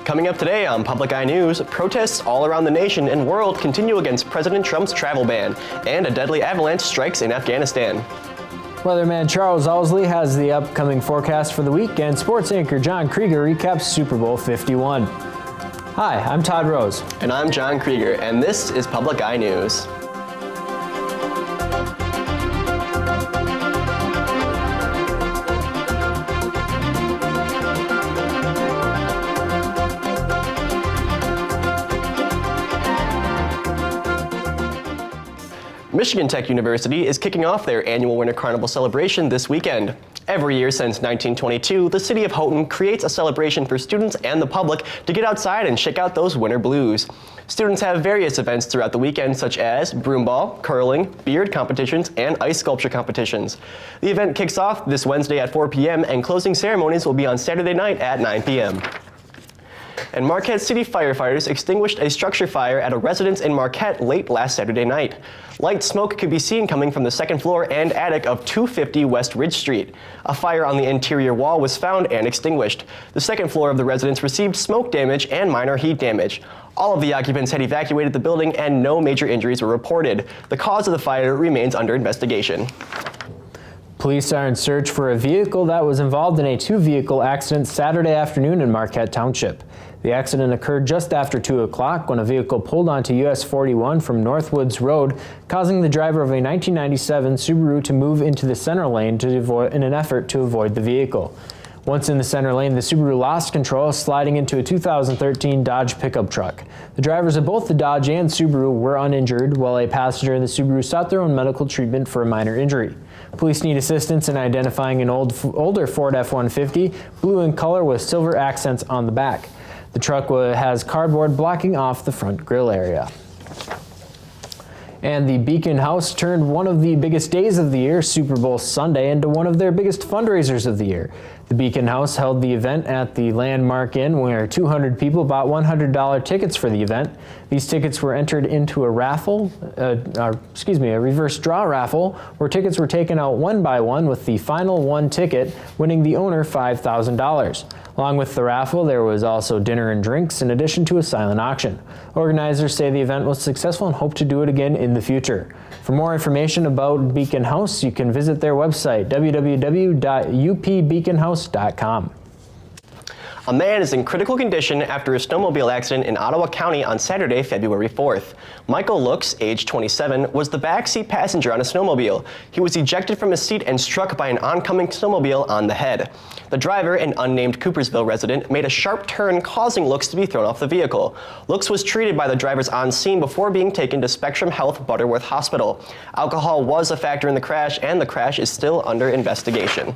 Coming up today on Public Eye News, protests all around the nation and world continue against President Trump's travel ban, and a deadly avalanche strikes in Afghanistan. Weatherman Charles Owsley has the upcoming forecast for the week, and sports anchor John Krieger recaps Super Bowl 51. Hi, I'm Todd Rose. And I'm John Krieger, and this is Public Eye News. Michigan Tech University is kicking off their annual Winter Carnival celebration this weekend. Every year since 1922, the city of Houghton creates a celebration for students and the public to get outside and shake out those winter blues. Students have various events throughout the weekend, such as broomball, curling, beard competitions, and ice sculpture competitions. The event kicks off this Wednesday at 4 p.m. and closing ceremonies will be on Saturday night at 9 p.m. And Marquette City firefighters extinguished a structure fire at a residence in Marquette late last Saturday night. Light smoke could be seen coming from the second floor and attic of 250 West Ridge Street. A fire on the interior wall was found and extinguished. The second floor of the residence received smoke damage and minor heat damage. All of the occupants had evacuated the building and no major injuries were reported. The cause of the fire remains under investigation. Police are in search for a vehicle that was involved in a two-vehicle accident Saturday afternoon in Marquette Township. The accident occurred just after 2 o'clock when a vehicle pulled onto US 41 from Northwoods Road, causing the driver of a 1997 Subaru to move into the center lane in an effort to avoid the vehicle. Once in the center lane, the Subaru lost control, sliding into a 2013 Dodge pickup truck. The drivers of both the Dodge and Subaru were uninjured, while a passenger in the Subaru sought their own medical treatment for a minor injury. Police need assistance in identifying an older Ford F-150, blue in color with silver accents on the back. The truck has cardboard blocking off the front grille area. And the Beacon House turned one of the biggest days of the year, Super Bowl Sunday, into one of their biggest fundraisers of the year. The Beacon House held the event at the Landmark Inn, where 200 people bought $100 tickets for the event. These tickets were entered into a raffle, a reverse draw raffle, where tickets were taken out one by one, with the final one ticket winning the owner $5,000. Along with the raffle, there was also dinner and drinks, in addition to a silent auction. Organizers say the event was successful and hope to do it again in the future. For more information about Beacon House, you can visit their website, www.upbeaconhouse.com. A man is in critical condition after a snowmobile accident in Ottawa County on Saturday, February 4th. Michael Looks, age 27, was the backseat passenger on a snowmobile. He was ejected from his seat and struck by an oncoming snowmobile on the head. The driver, an unnamed Coopersville resident, made a sharp turn, causing Looks to be thrown off the vehicle. Looks was treated by the drivers on scene before being taken to Spectrum Health Butterworth Hospital. Alcohol was a factor in the crash, and the crash is still under investigation.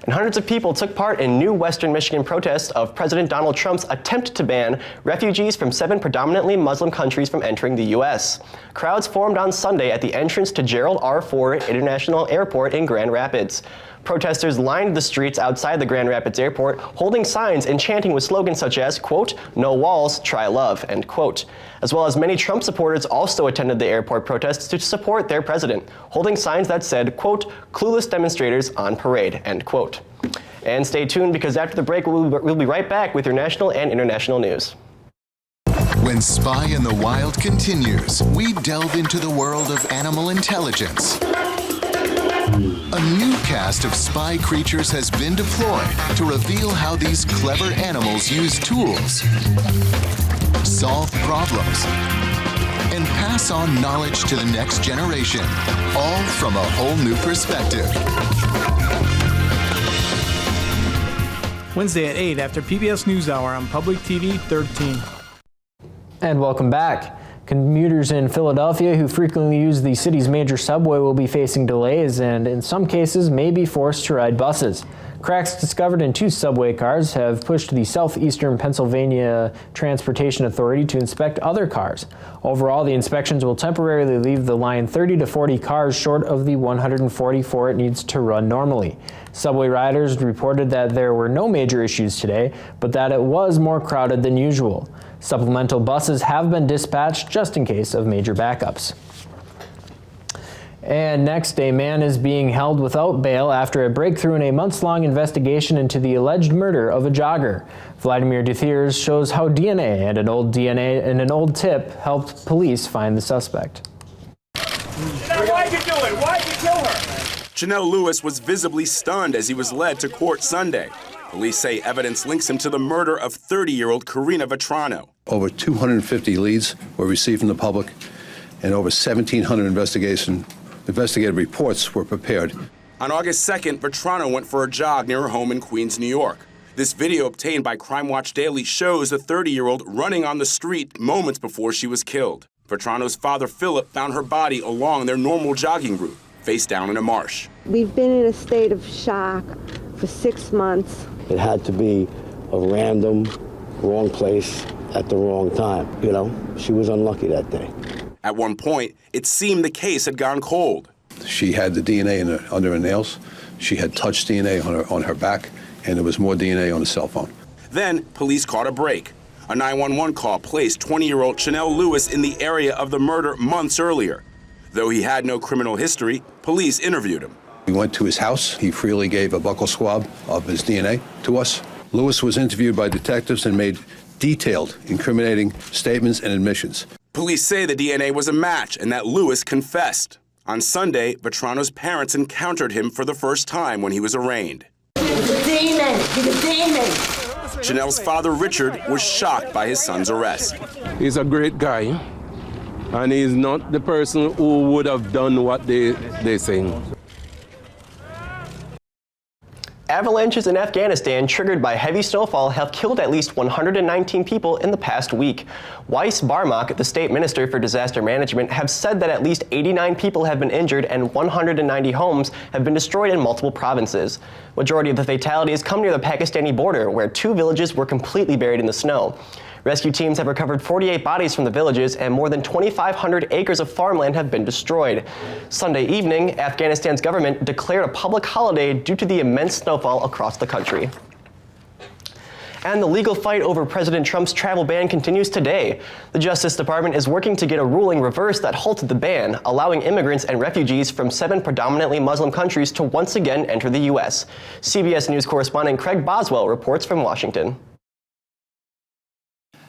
And hundreds of people took part in new Western Michigan protests of President Donald Trump's attempt to ban refugees from 7 predominantly Muslim countries from entering the U.S. Crowds formed on Sunday at the entrance to Gerald R. Ford International Airport in Grand Rapids. Protesters lined the streets outside the Grand Rapids Airport, holding signs and chanting with slogans such as, quote, "No walls, try love," end quote. As well as many Trump supporters also attended the airport protests to support their president, holding signs that said, quote, "Clueless demonstrators on parade," end quote. And stay tuned, because after the break, we'll be right back with your national and international news. When Spy in the Wild continues, we delve into the world of animal intelligence. A new cast of spy creatures has been deployed to reveal how these clever animals use tools, solve problems, and pass on knowledge to the next generation, all from a whole new perspective. Wednesday at 8 after PBS NewsHour on Public TV 13. And welcome back. Commuters in Philadelphia who frequently use the city's major subway will be facing delays and, in some cases, may be forced to ride buses. Cracks discovered in 2 subway cars have pushed the Southeastern Pennsylvania Transportation Authority to inspect other cars. Overall, the inspections will temporarily leave the line 30 to 40 cars short of the 144 it needs to run normally. Subway riders reported that there were no major issues today, but that it was more crowded than usual. Supplemental buses have been dispatched just in case of major backups. And next, a man is being held without bail after a breakthrough in a months-long investigation into the alleged murder of a jogger. Vladimir Duthiers shows how DNA and an old tip helped police find the suspect. Why'd you do it? Why'd you kill her? Janelle Lewis was visibly stunned as he was led to court Sunday. Police say evidence links him to the murder of 30-year-old Karina Vetrano. Over 250 leads were received from the public, and over 1,700 investigative reports were prepared. On August 2nd, Vetrano went for a jog near her home in Queens, New York. This video obtained by Crime Watch Daily shows the 30-year-old running on the street moments before she was killed. Vetrano's father, Philip, found her body along their normal jogging route, face down in a marsh. We've been in a state of shock for 6 months. It had to be a random, wrong place at the wrong time. You know, she was unlucky that day. At one point, it seemed the case had gone cold. She had the DNA under her nails. She had touch DNA on her back, and there was more DNA on the cell phone. Then, police caught a break. A 911 call placed 20-year-old Chanel Lewis in the area of the murder months earlier. Though he had no criminal history, police interviewed him. We went to his house. He freely gave a buccal swab of his DNA to us. Lewis was interviewed by detectives and made detailed, incriminating statements and admissions. Police say the DNA was a match and that Lewis confessed. On Sunday, Vetrano's parents encountered him for the first time when he was arraigned. He's a demon! He's a demon! Chanel's father, Richard, was shocked by his son's arrest. He's a great guy, and he's not the person who would have done what they say. Avalanches in Afghanistan triggered by heavy snowfall have killed at least 119 people in the past week. Weiss Barmak, the state minister for disaster management, have said that at least 89 people have been injured and 190 homes have been destroyed in multiple provinces. Majority of the fatalities come near the Pakistani border, where 2 villages were completely buried in the snow. Rescue teams have recovered 48 bodies from the villages, and more than 2,500 acres of farmland have been destroyed. Sunday evening, Afghanistan's government declared a public holiday due to the immense snowfall across the country. And the legal fight over President Trump's travel ban continues today. The Justice Department is working to get a ruling reversed that halted the ban, allowing immigrants and refugees from 7 predominantly Muslim countries to once again enter the U.S. CBS News correspondent Craig Boswell reports from Washington.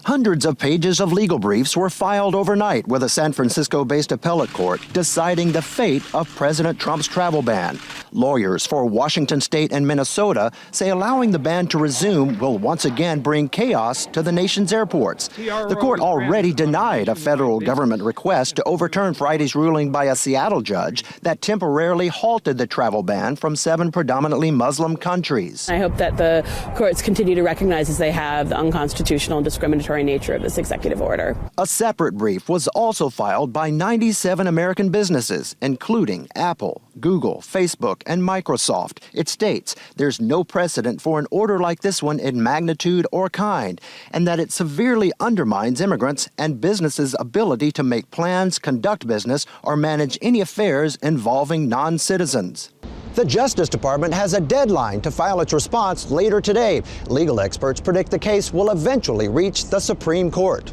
Hundreds of pages of legal briefs were filed overnight with a San Francisco-based appellate court deciding the fate of President Trump's travel ban. Lawyers for Washington State and Minnesota say allowing the ban to resume will once again bring chaos to the nation's airports. The court already denied a federal government request to overturn Friday's ruling by a Seattle judge that temporarily halted the travel ban from 7 predominantly Muslim countries. I hope that the courts continue to recognize, as they have, the unconstitutional and discriminatory nature of this executive order. A separate brief was also filed by 97 American businesses, including Apple, Google, Facebook, and Microsoft. It states there's no precedent for an order like this one in magnitude or kind, and that it severely undermines immigrants and businesses' ability to make plans, conduct business, or manage any affairs involving non-citizens. The Justice Department has a deadline to file its response later today. Legal experts predict the case will eventually reach the Supreme Court.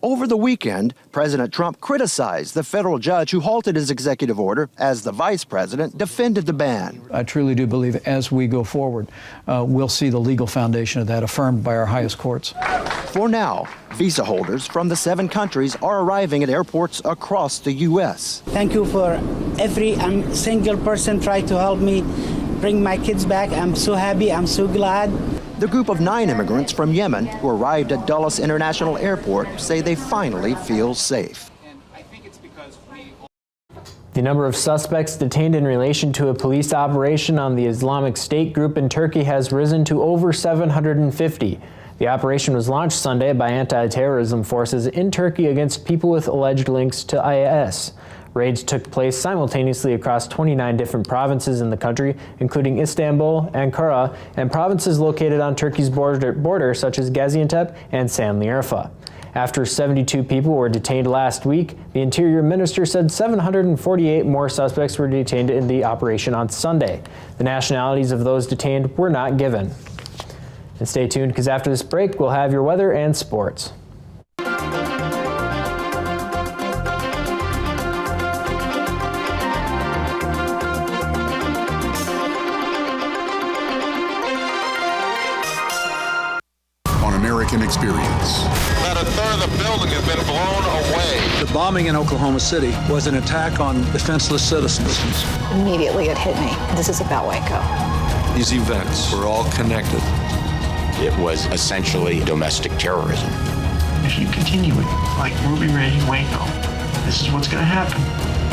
Over the weekend, President Trump criticized the federal judge who halted his executive order as the vice president defended the ban. I truly do believe as we go forward, we'll see the legal foundation of that affirmed by our highest courts. For now, visa holders from the 7 countries are arriving at airports across the U.S. Thank you for every single person trying to help me bring my kids back. I'm so happy. I'm so glad. The group of 9 immigrants from Yemen who arrived at Dulles International Airport say they finally feel safe. The number of suspects detained in relation to a police operation on the Islamic State group in Turkey has risen to over 750. The operation was launched Sunday by anti-terrorism forces in Turkey against people with alleged links to IS. Raids took place simultaneously across 29 different provinces in the country, including Istanbul, Ankara, and provinces located on Turkey's border such as Gaziantep and Şanlıurfa. After 72 people were detained last week, the Interior Minister said 748 more suspects were detained in the operation on Sunday. The nationalities of those detained were not given. And stay tuned, because after this break, we'll have your weather and sports. on American Experience. About a third of the building has been blown away. The bombing in Oklahoma City was an attack on defenseless citizens. Immediately it hit me. This is about Waco. These events were all connected. It was essentially domestic terrorism. If you continue it like Ruby Ray Waco, this is what's going to happen.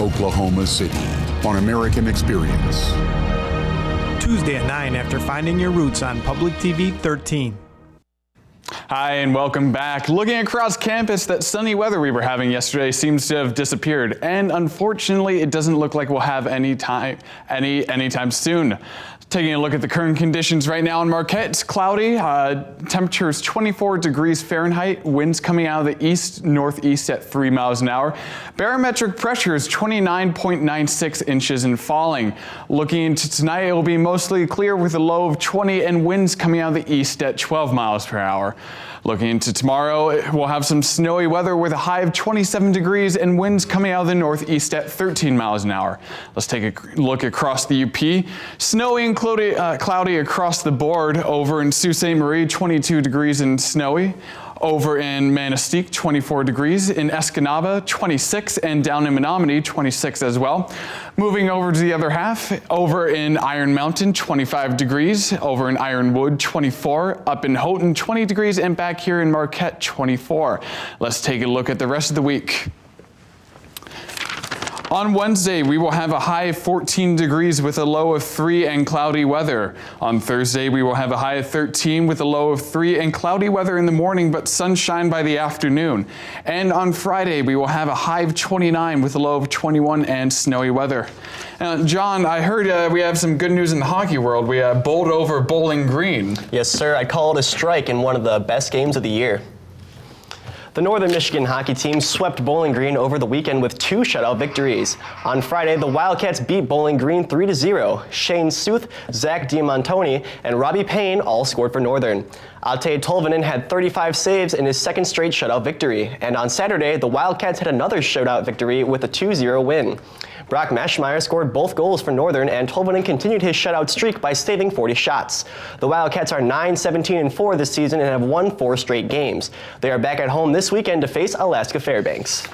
Oklahoma City on American Experience. Tuesday at 9 after Finding Your Roots on Public TV 13. Hi and welcome back. Looking across campus, that sunny weather we were having yesterday seems to have disappeared, and unfortunately it doesn't look like we'll have anytime soon. Taking a look at the current conditions right now in Marquette, it's cloudy, temperatures 24 degrees Fahrenheit, winds coming out of the east-northeast at 3 miles an hour. Barometric pressure is 29.96 inches and falling. Looking into tonight, it will be mostly clear with a low of 20 and winds coming out of the east at 12 miles per hour. Looking into tomorrow, we'll have some snowy weather with a high of 27 degrees and winds coming out of the northeast at 13 miles an hour. Let's take a look across the UP. Snowy and cloudy across the board. Over in Sault Ste. Marie, 22 degrees and snowy. Over in Manistee, 24 degrees. In Escanaba, 26. And down in Menominee, 26 as well. Moving over to the other half, over in Iron Mountain, 25 degrees. Over in Ironwood, 24. Up in Houghton, 20 degrees. And back here in Marquette, 24. Let's take a look at the rest of the week. On Wednesday, we will have a high of 14 degrees with a low of 3 and cloudy weather. On Thursday, we will have a high of 13 with a low of 3 and cloudy weather in the morning, but sunshine by the afternoon. And on Friday, we will have a high of 29 with a low of 21 and snowy weather. John, I heard we have some good news in the hockey world. We bowled over Bowling Green. Yes, sir. I call it a strike in one of the best games of the year. The Northern Michigan hockey team swept Bowling Green over the weekend with 2 shutout victories. On Friday, the Wildcats beat Bowling Green 3-0. Shane Suth, Zach Diamantoni, and Robbie Payne all scored for Northern. Ate Tolvanen had 35 saves in his second straight shutout victory. And on Saturday, the Wildcats had another shutout victory with a 2-0 win. Brock Maschmeyer scored both goals for Northern, and Tolvanen continued his shutout streak by saving 40 shots. The Wildcats are 9-17-4 this season and have won 4 straight games. They are back at home this weekend to face Alaska Fairbanks.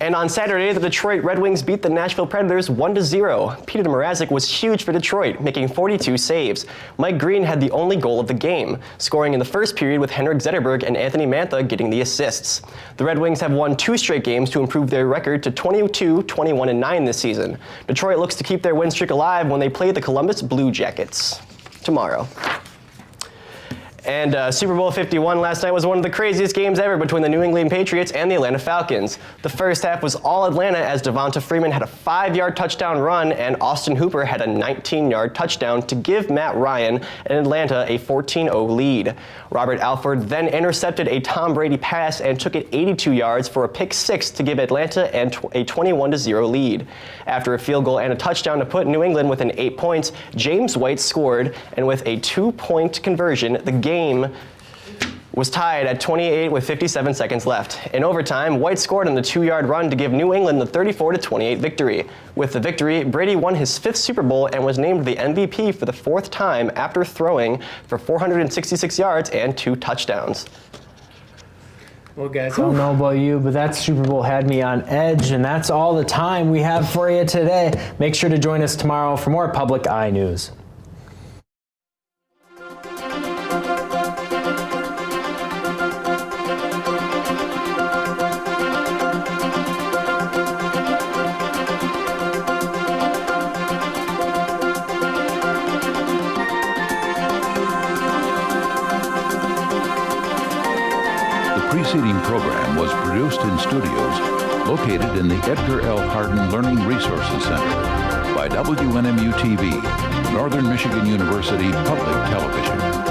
And on Saturday, the Detroit Red Wings beat the Nashville Predators 1-0. Peter Mrazek was huge for Detroit, making 42 saves. Mike Green had the only goal of the game, scoring in the first period with Henrik Zetterberg and Anthony Mantha getting the assists. The Red Wings have won 2 straight games to improve their record to 22-21-9 this season. Detroit looks to keep their win streak alive when they play the Columbus Blue Jackets tomorrow. And Super Bowl 51 last night was one of the craziest games ever between the New England Patriots and the Atlanta Falcons. The first half was all Atlanta as Devonta Freeman had a 5-yard touchdown run and Austin Hooper had a 19-yard touchdown to give Matt Ryan and Atlanta a 14-0 lead. Robert Alford then intercepted a Tom Brady pass and took it 82 yards for a pick 6 to give Atlanta a 21-0 lead. After a field goal and a touchdown to put New England within 8 points, James White scored, and with a 2-point conversion, the game was tied at 28 with 57 seconds left. In overtime, White scored on the 2-yard run to give New England the 34-28 victory. With the victory, Brady won his 5th Super Bowl and was named the MVP for the 4th time after throwing for 466 yards and 2 touchdowns. Well, guys, I don't know about you, but that Super Bowl had me on edge, and that's all the time we have for you today. Make sure to join us tomorrow for more Public Eye News. The preceding program was produced in studios located in the Edgar L. Hardin Learning Resources Center by WNMU-TV, Northern Michigan University Public Television.